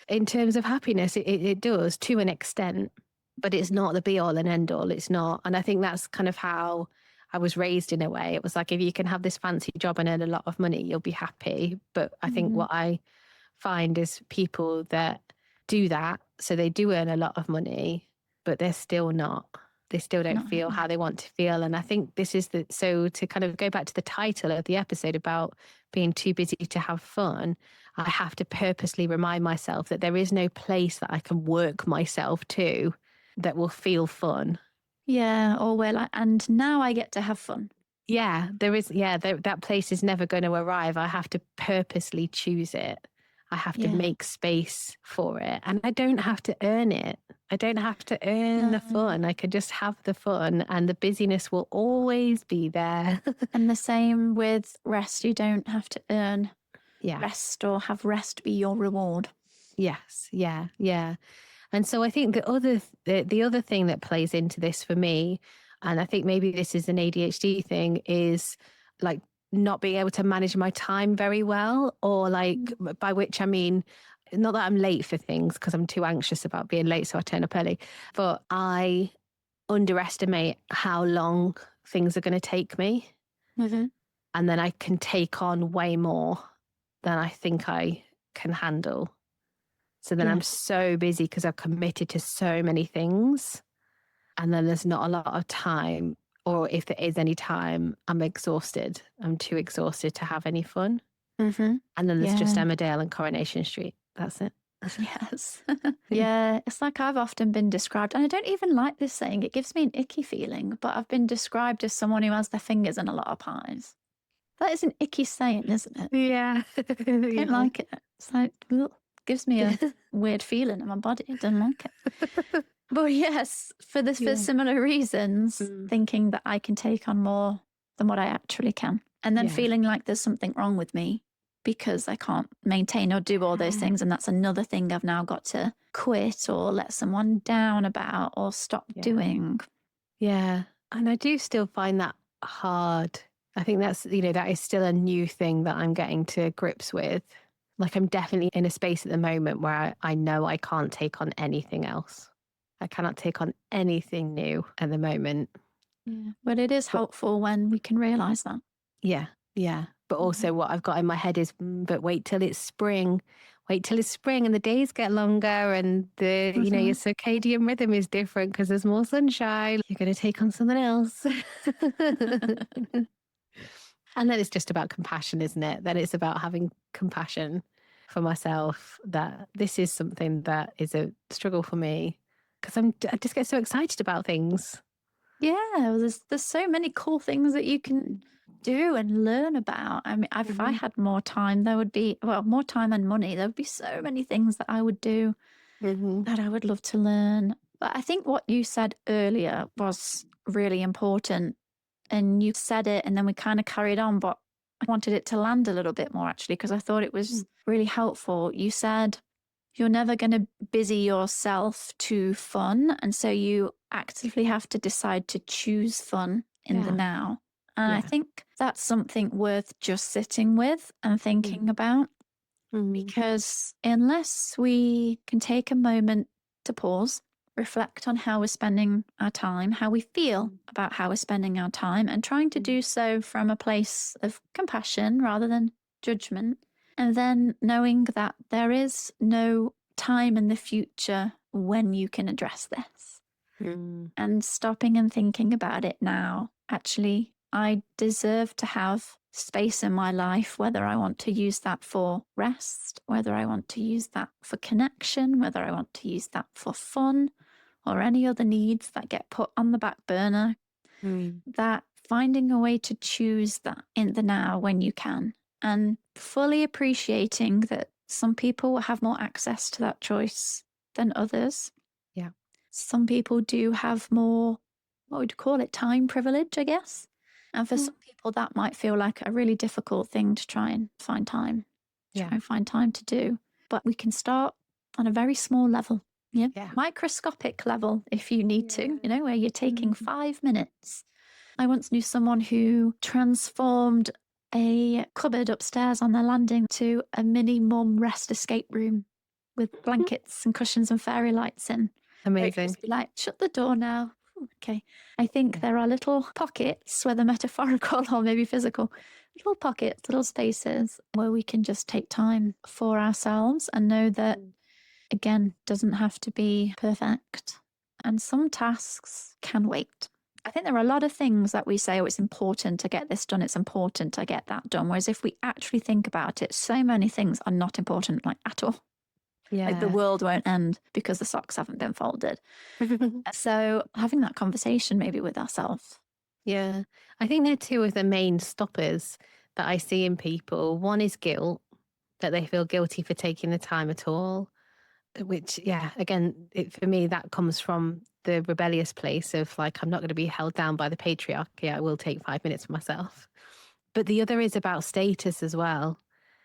In terms of happiness, it does to an extent, but it's not the be all and end all. It's not. And I think that's kind of how I was raised in a way. It was like, if you can have this fancy job and earn a lot of money, you'll be happy. But I think what I find is people that do that, so they do earn a lot of money, but they're still not. They still don't Not feel happy. how they want to feel. And I think this is so to kind of go back to the title of the episode about being too busy to have fun, I have to purposely remind myself that there is no place that I can work myself to that will feel fun. Yeah, or we're like, and now I get to have fun. Yeah, there is. Yeah, that place is never going to arrive. I have to purposely choose it. I have to Yeah. make space for it. And I don't have to earn it. I don't have to earn the No. fun. I could just have the fun, and the busyness will always be there. And the same with rest. You don't have to earn Yeah. rest or have rest be your reward. Yes. Yeah. Yeah. And so I think the other thing that plays into this for me, and I think maybe this is an ADHD thing, is like not being able to manage my time very well, or like by which I mean, not that I'm late for things because I'm too anxious about being late, so I turn up early, but I underestimate how long things are going to take me. Mm-hmm. And then I can take on way more than I think I can handle. So then I'm Yeah. so busy because I've committed to so many things. And then there's not a lot of time. Or if there is any time, I'm exhausted. I'm too exhausted to have any fun. Mm-hmm. And then there's just Yeah. Emmerdale and Coronation Street. That's it. Yes. Yeah. It's like I've often been described, and I don't even like this saying, it gives me an icky feeling, but I've been described as someone who has their fingers in a lot of pies. That is an icky saying, isn't it? Yeah. Don't like it. It's like, ugh, gives me a weird feeling in my body. I don't like it. But yes, for Yeah. similar reasons, thinking that I can take on more than what I actually can. And then Yeah. feeling like there's something wrong with me because I can't maintain or do all those things. And that's another thing I've now got to quit or let someone down about or stop doing. Yeah. And I do still find that hard. I think that's, that is still a new thing that I'm getting to grips with. Like I'm definitely in a space at the moment where I know I can't take on anything else. I cannot take on anything new at the moment. Yeah. But it is helpful when we can realize that. Yeah. Yeah. But also what I've got in my head is, but wait till it's spring. Wait till it's spring and the days get longer and your circadian rhythm is different because there's more sunshine. You're going to take on something else. And then it's just about compassion, isn't it? Then it's about having compassion for myself, that this is something that is a struggle for me because I just get so excited about things. Yeah, well, there's so many cool things that you can do and learn about. I mean, if I had more time, there would be, well, more time and money. There would be so many things that I would do that I would love to learn. But I think what you said earlier was really important. And you said it, and then we kind of carried on, but I wanted it to land a little bit more actually, because I thought it was really helpful. You said you're never going to busy yourself to fun. And so you actively have to decide to choose fun in the now. And I think that's something worth just sitting with and thinking about, because unless we can take a moment to pause, reflect on how we're spending our time, how we feel about how we're spending our time, and trying to do so from a place of compassion rather than judgment. And then knowing that there is no time in the future when you can address this. And stopping and thinking about it now. Actually, I deserve to have space in my life, whether I want to use that for rest, whether I want to use that for connection, whether I want to use that for fun, or any other needs that get put on the back burner, Mm. that finding a way to choose that in the now when you can, and fully appreciating that some people will have more access to that choice than others. Yeah. Some people do have more, what would you call it, time privilege, I guess. And for Mm. some people, that might feel like a really difficult thing to try and find time, Yeah. to do. But we can start on a very small level, Yeah. microscopic level if you need to, where you're taking Mm. 5 minutes. I once knew someone who transformed a cupboard upstairs on their landing to a mini mum rest escape room with blankets and cushions and fairy lights in. Where it could Amazing. just be like, shut the door now. Okay. I think Yeah. there are little pockets, whether metaphorical or maybe physical, little pockets, little spaces where we can just take time for ourselves and know that, Mm. again, doesn't have to be perfect. And some tasks can wait. I think there are a lot of things that we say, oh, it's important to get this done. It's important to get that done. Whereas if we actually think about it, so many things are not important, like at all. Like the Yeah. world won't end because the socks haven't been folded. So having that conversation maybe with ourselves. Yeah. I think they're two of the main stoppers that I see in people. One is guilt, that they feel guilty for taking the time at all, which, yeah, again, for me, that comes from the rebellious place of like, I'm not going to be held down by the patriarchy. I will take 5 minutes for myself. But the other is about status as well.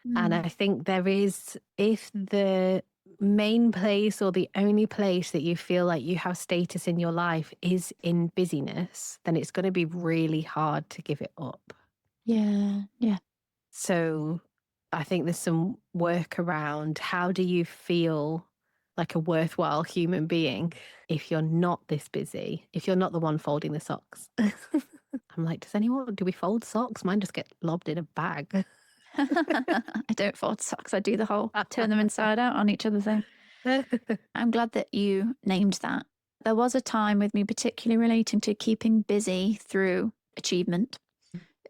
And Mm. I think there is, if the main place or the only place that you feel like you have status in your life is in busyness, then it's going to be really hard to give it up. Yeah. Yeah. So I think there's some work around how do you feel like a worthwhile human being if you're not this busy, if you're not the one folding the socks. I'm like, do we fold socks? Mine just get lobbed in a bag. I don't fold socks. I do the whole turn them inside out on each other thing. I'm glad that you named that. There was a time with me, particularly relating to keeping busy through achievement.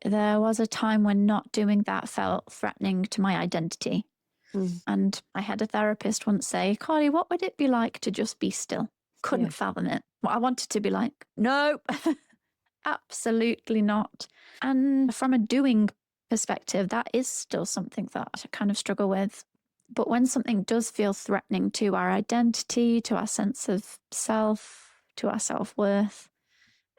There was a time when not doing that felt threatening to my identity. Mm. And I had a therapist once say, Carly, what would it be like to just be still? Yeah. Couldn't fathom it. Well, I wanted to be like, no, absolutely not. And from a doing perspective, that is still something that I kind of struggle with. But when something does feel threatening to our identity, to our sense of self, to our self worth,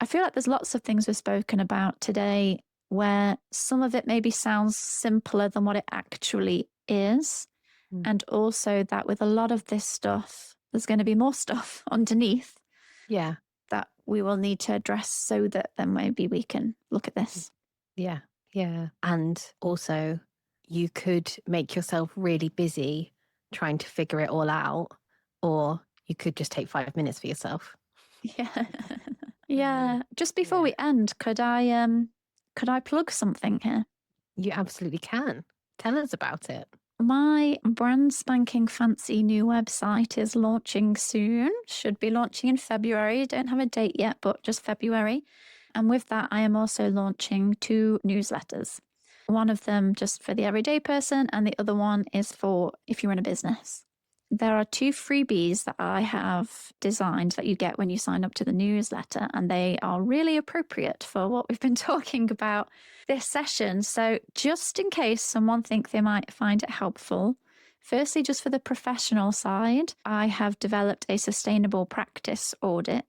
I feel like there's lots of things we've spoken about today where some of it maybe sounds simpler than what it actually is. Mm. And also that with a lot of this stuff, there's going to be more stuff underneath Yeah. that we will need to address so that then maybe we can look at this. Yeah. Yeah. And also, you could make yourself really busy trying to figure it all out, or you could just take 5 minutes for yourself. Yeah. Yeah. Just before we end, could I plug something here? You absolutely can. Tell us about it. My brand spanking fancy new website is launching soon. Should be launching in February. Don't have a date yet, but just February. And with that, I am also launching 2 newsletters. One of them just for the everyday person, and the other one is for if you run a business. There are 2 freebies that I have designed that you get when you sign up to the newsletter, and they are really appropriate for what we've been talking about this session. So, just in case someone thinks they might find it helpful, firstly, just for the professional side, I have developed a sustainable practice audit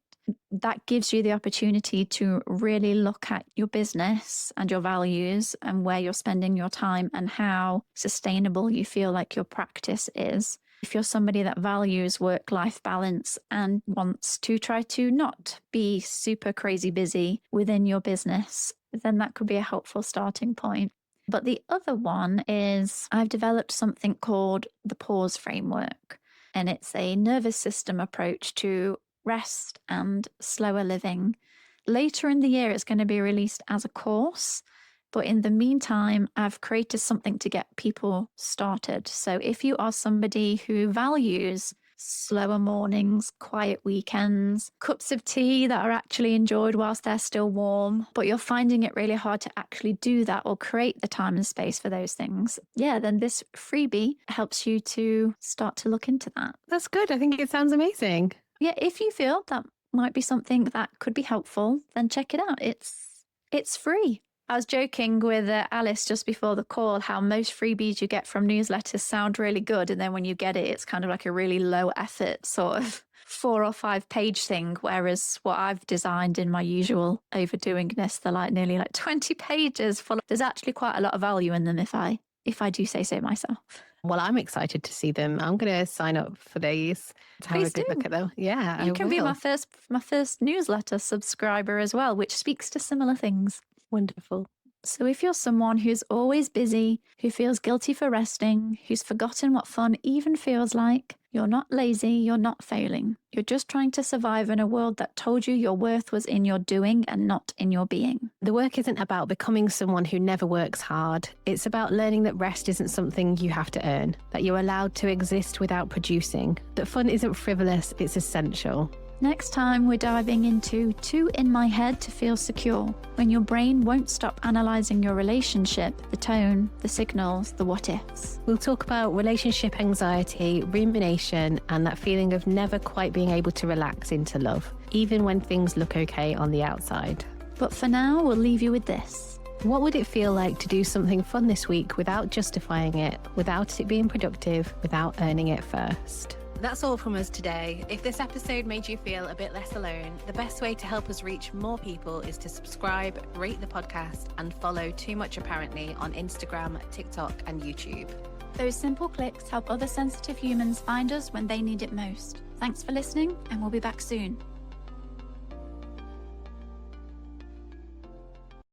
that gives you the opportunity to really look at your business and your values and where you're spending your time and how sustainable you feel like your practice is. If you're somebody that values work-life balance and wants to try to not be super crazy busy within your business, then that could be a helpful starting point. But the other one is I've developed something called the pause framework, and it's a nervous system approach to rest and slower living. Later in the year, it's going to be released as a course. But in the meantime, I've created something to get people started. So if you are somebody who values slower mornings, quiet weekends, cups of tea that are actually enjoyed whilst they're still warm, but you're finding it really hard to actually do that or create the time and space for those things, yeah, then this freebie helps you to start to look into that. That's good. I think it sounds amazing. Yeah, if you feel that might be something that could be helpful, then check it out. It's free. I was joking with Alice just before the call how most freebies you get from newsletters sound really good. And then when you get it, it's kind of like a really low effort sort of 4 or 5 page thing. Whereas what I've designed in my usual overdoingness, they're like nearly like 20 pages full. There's actually quite a lot of value in them if I do say so myself. Well, I'm excited to see them. I'm going to sign up for these to have Please a good do. look at them. Yeah, You I can be will. my first newsletter subscriber as well, which speaks to similar things. Wonderful. So if you're someone who's always busy, who feels guilty for resting, who's forgotten what fun even feels like, you're not lazy, you're not failing. You're just trying to survive in a world that told you your worth was in your doing and not in your being. The work isn't about becoming someone who never works hard. It's about learning that rest isn't something you have to earn, that you're allowed to exist without producing, that fun isn't frivolous, it's essential. Next time, we're diving into 2 in my head to feel secure, when your brain won't stop analysing your relationship, the tone, the signals, the what ifs. We'll talk about relationship anxiety, rumination, and that feeling of never quite being able to relax into love, even when things look okay on the outside. But for now, we'll leave you with this. What would it feel like to do something fun this week without justifying it, without it being productive, without earning it first? That's all from us today. If this episode made you feel a bit less alone, the best way to help us reach more people is to subscribe, rate the podcast, and follow Too Much Apparently on Instagram, TikTok, and YouTube. Those simple clicks help other sensitive humans find us when they need it most. Thanks for listening, and we'll be back soon.